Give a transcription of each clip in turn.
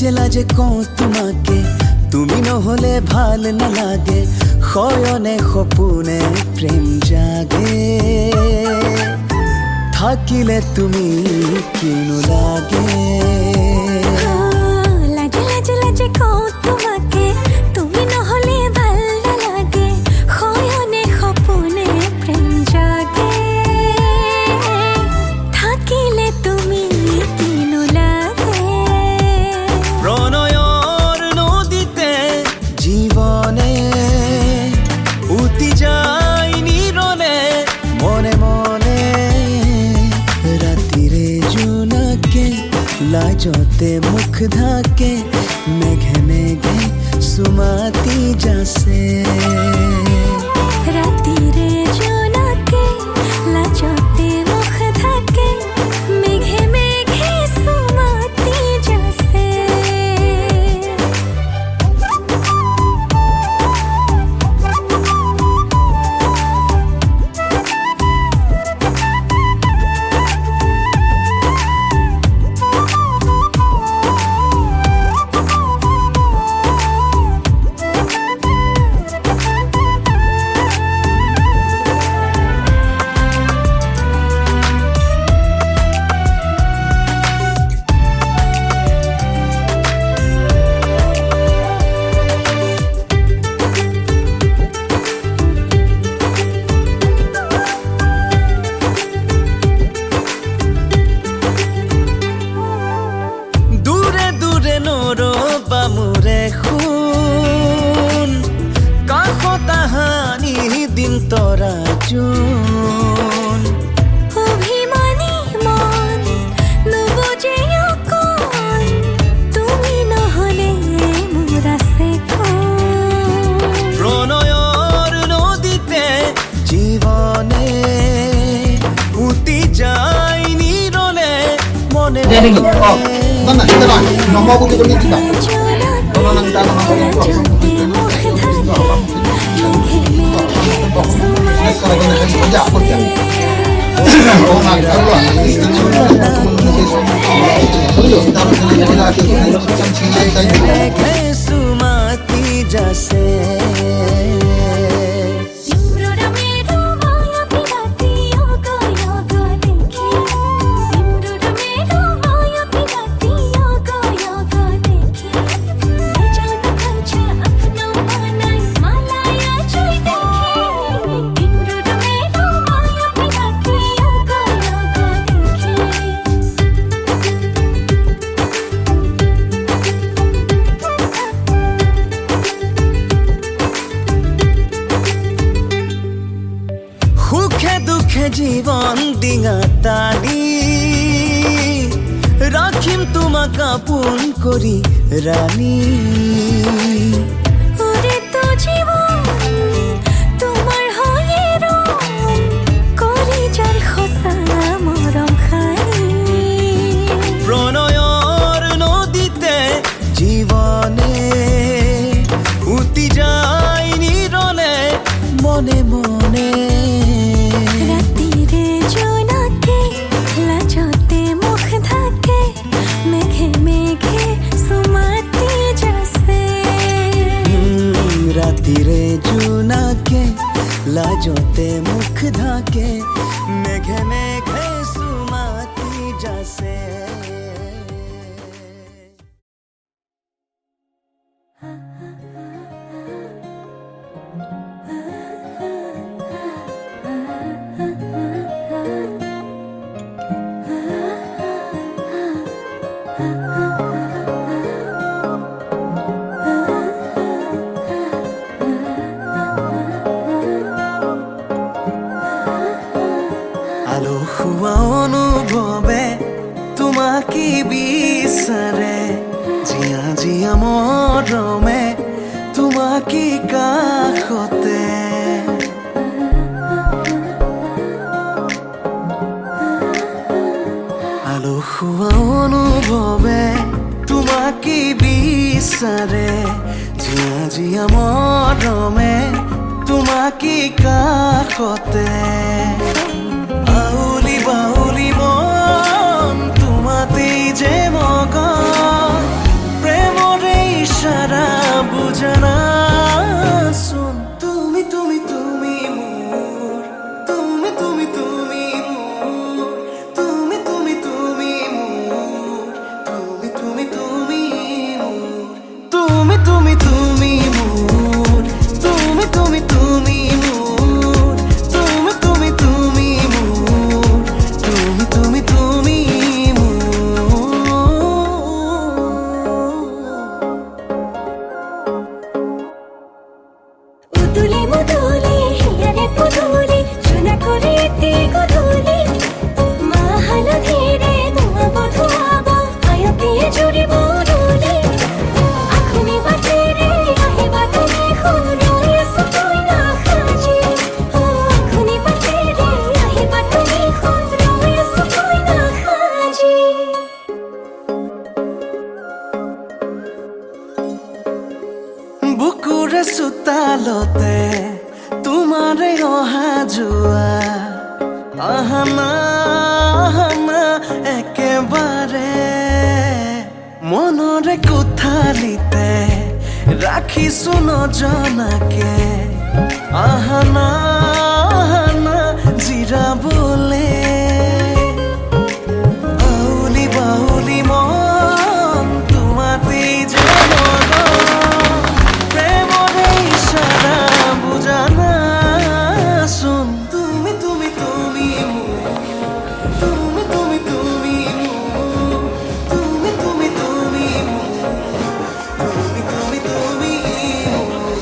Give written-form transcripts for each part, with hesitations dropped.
লাজে লাজে কওঁ তোমাকে, তুমি নহলে ভাল নালাগে, শয়নে সপোনে প্ৰেম জাগে, থাকিলে তুমি কিনো লাগে। লাজে লাজে লাজে কওঁ তোমাকে, তুমি নহলে ভাল নালাগে, শয়নে সপোনে প্ৰেম জাগে, থাকিলে তুমি কিনো লাগে। প্ৰণয়ৰ নদীতে জীৱনে উটি যায় নিৰলে, মনে মনে ৰাতিৰে জোনাকে, লাজতে মুখ ঢাকে, মেঘে মেঘে সুমাতি যাছে। রাতিরে জোনাকে, লাজতে মুখ থাকে, মেঘে মেঘে সুমাতি যাছে। দূরে দূরে নৰবা মোৰে শুন, কাষত আহানি দিন তৰা জোন। অভিমানী মন নুবুজে অকণ, তুমি নহলে মোৰ আছে কোন। প্ৰণয়ৰ নদীতে জীৱনে উটি যায় নিৰলে, মনে Mana kita lah, nomor putih kuning kita. জোনাকে, Kalau nanti ada nomor putih, লাজতে মুখ থাকে, মেঘে মেঘে sekarang kita kerja apa ya? Oh nak kalau nanti kita মেঘে সুমাতি যাছে। সুখে দুখে জীৱন ডিঙা টানি, ৰাখিম তোমাক আপোন কৰি ৰাণী। ওরে তো জীবন তোমার হয়ে রং, করি যার খোসা মরম খানি। প্ৰণয়ৰ নদীতে জীৱনে উটি যায় নিৰলে, মনে মনে রাতিরে জোনাকে, লাজতে মুখ থাকে, মেঘে মেঘে সুমাতি যাছে। ৰাতিৰে জোনাকে, লাজতে মুখ ঢাকে, মেঘে মেঘে সুমাতি যাছে। আলসুৱা অনুভৱে তোমাকে বিচাৰে, জিয়া জিয়া মৰমে তোমাকে কাষতে। আলসুৱা অনুভৱে তোমাকে বিচাৰে, জিয়া জিয়া মৰমে তোমাকে কাষতে। আউলি বাউলি মন তোমাতেই যে মগন, প্ৰেম ইশারা বুঝে না শুন তুমি তুমি তুমি মোর তুমি তুমি তুমি মোর তুমি তুমি তুমি মোর তুমি তুমি তুমি মোর তুমি তুমি তুমি মোর তুমি তুমি তুমি মোর তুমি তুমি তুমি মোর তুমি তুমি তুমি উদুলি মুদুলি হিয়ারে পুদুলি সোনা করে তে গধুলি মা হালো ধীরে ধোয়াব ধোয়াব আয়তিয়ে জুড়িব রুলি আখুনি বাটে রে আহিবা তুমি খুন রয়েছ তুই না খাজি ও আখুনি বাটে রে আহিবা তুমি খুন রয়েছ তুই না খাজি বুকুৰে চোতালতে তোমাৰে অহা যোৱা আহানা আহানা একেবাৰে মনৰে কোঠালিতে ৰাখিছো নজনাকে আহানা আহানা জিৰাবলে আউলি বাউলি মন তোমাতেই যে মগন প্রেমরে ইশারা বুঝানা শুন তুমি তুমি তুমি মোর তুমি তুমি তুমি মোর তুমি তুমি তুমি মোর তুমি তুমি তুমি মোর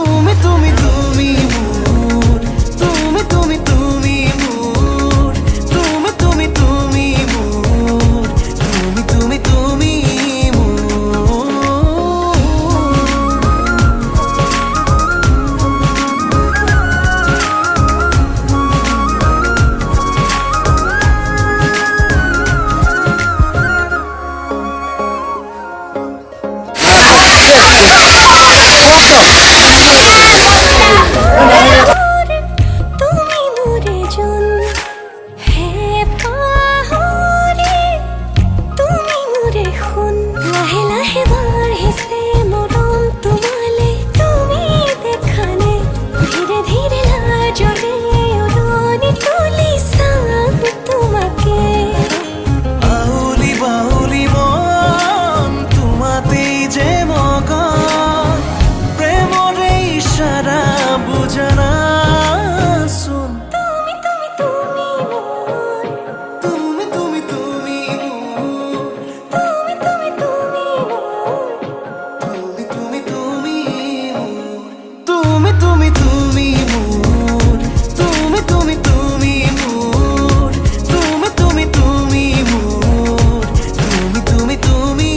তুমি তুমি তুমি মোর তুমি তুমি তুমি মোর তুমি তুমি তুমি মোর তুমি তুমি তুমি মোর তুমি মোরে জন হে পাহৰি তুমি মোৰে খুন লাহে লাহে বাঢ়িছে মৰম তোমালে তুমি দেখানে ধীৰে ধীৰে লাজৰে উৰণি তুলি চাম তোমাকে আউলি বাউলি মন তোমাতেই যে মগন প্রেমরে ইশারা বুঝানা শুন তুমি তুমি তুমি মোর তুমি তুমি তুমি মোর তুমি তুমি তুমি মোর তুমি তুমি তুমি মোর তুমি তুমি তুমি মোর তুমি তুমি তুমি মোর তুমি তুমি তুমি মোর তুমি তুমি তুমি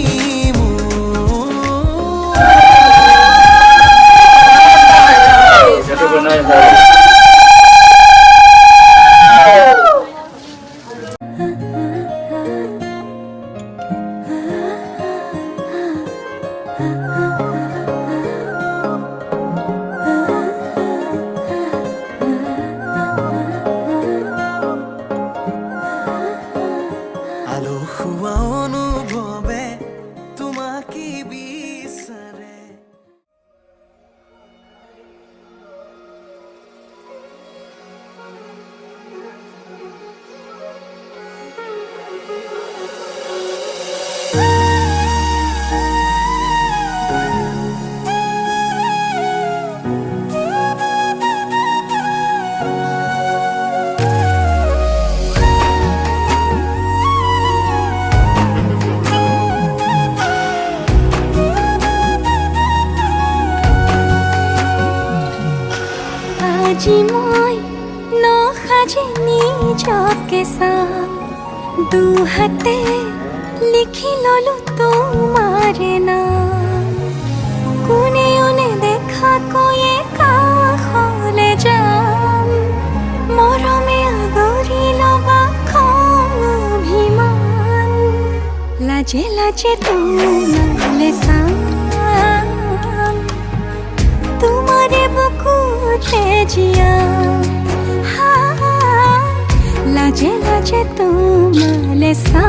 আলসুৱা অনুভৱে তোমাকে বিচাৰে আজি মই নসাজে নিজকে চাম দুহাতে লিখি ললো তোমাৰে নাম কোনেও নেদেখা কৈয়ে কাষলে যাম মৰমে আদৰি লবা খং অভিমান লাজে লাজে তোমালে চাম তোমাৰে বুকুতে জিয়া লাজে লাজে তোমালে চাম